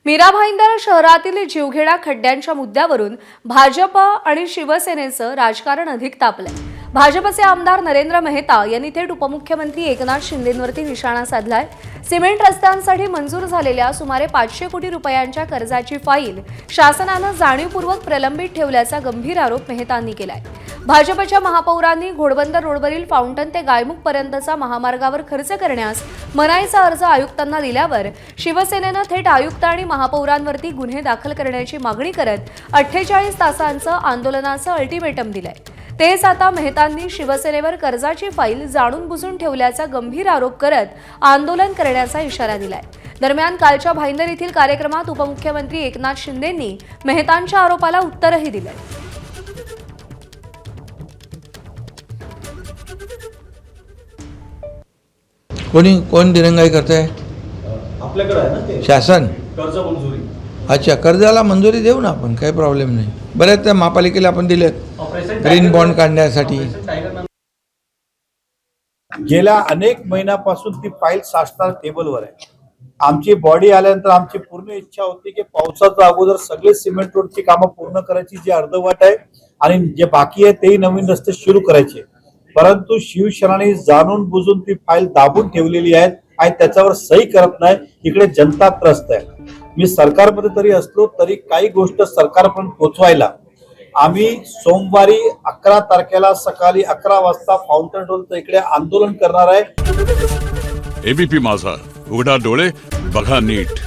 मीरा भाईंदर शहरातील जीवघेणा खड्ड्यांच्या मुद्द्यावरून भाजप आणि शिवसेनेचं राजकारण अधिक तापलंय। भाजपचे आमदार नरेंद्र मेहता यांनी थेट उपमुख्यमंत्री एकनाथ शिंदेंवरती निशाणा साधलाय। सिमेंट रस्त्यांसाठी मंजूर झालेल्या सुमारे 500 कोटी रुपयांच्या कर्जाची फाईल शासनानं जाणीवपूर्वक प्रलंबित ठेवल्याचा गंभीर आरोप मेहतांनी केलाय। भाजपच्या महापौरांनी घोडबंदर रोडवरील फाउंटन ते गायमुख पर्यंतचा महामार्गावर खर्च करण्यास मनाईचा अर्ज आयुक्तांना दिल्यावर शिवसेनेनं थेट आयुक्त आणि महापौरांवरती गुन्हे दाखल करण्याची मागणी करत 48 तासांचं आंदोलनाचं अल्टिमेटम दिलंय। तेच आता मेहतांनी शिवसेनेवर कर्जाची फाईल जाणून बुजून ठेवल्याचा गंभीर आरोप करत आंदोलन करण्याचा इशारा दिलाय। दरम्यान कालच्या भाईंदर येथील कार्यक्रमात उपमुख्यमंत्री एकनाथ शिंदेंनी मेहतांच्या आरोपाला उत्तरही दिलंय। कोण दिरंगाई करताय? आपल्याकडे आहे ना ते शासन। कर्ज मंजुरी। अच्छा, कर्जाला मंजुरी देऊ ना आपण, काही प्रॉब्लेम नाही। बऱ्याच त्या महापालिकेला आपण दिले ग्रीन बॉन्ड काढण्यासाठी। गेल्या अनेक महिन्यापासून ती फाईल साष्टांग टेबलवर आहे। आमची बॉडी आल्यानंतर आमची पूर्ण इच्छा होती की पावसाच्या अगोदर सगळे सिमेंट रोडची कामं पूर्ण करायची, जे अर्धवट आहे आणि जे बाकी आहे तेही नवीन रस्ते सुरू करायचे। परंतु शिवसेनाने जाणून बुजून ती फाईल दाबून ठेवलेली आहे आणि त्याच्यावर सही करत नाही। इकडे जनता त्रस्त आहे। मी सरकारमध्ये तरी असलो तरी काही गोष्ट सरकारपर्यंत पोहोचवायला आम्ही सोमवारी 11 तारखेला सकाळी 11 वाजता फाउंटन रोडचं इकडे आंदोलन करणार आहे। एबीपी माझा, उघडा डोळे बघा नीट।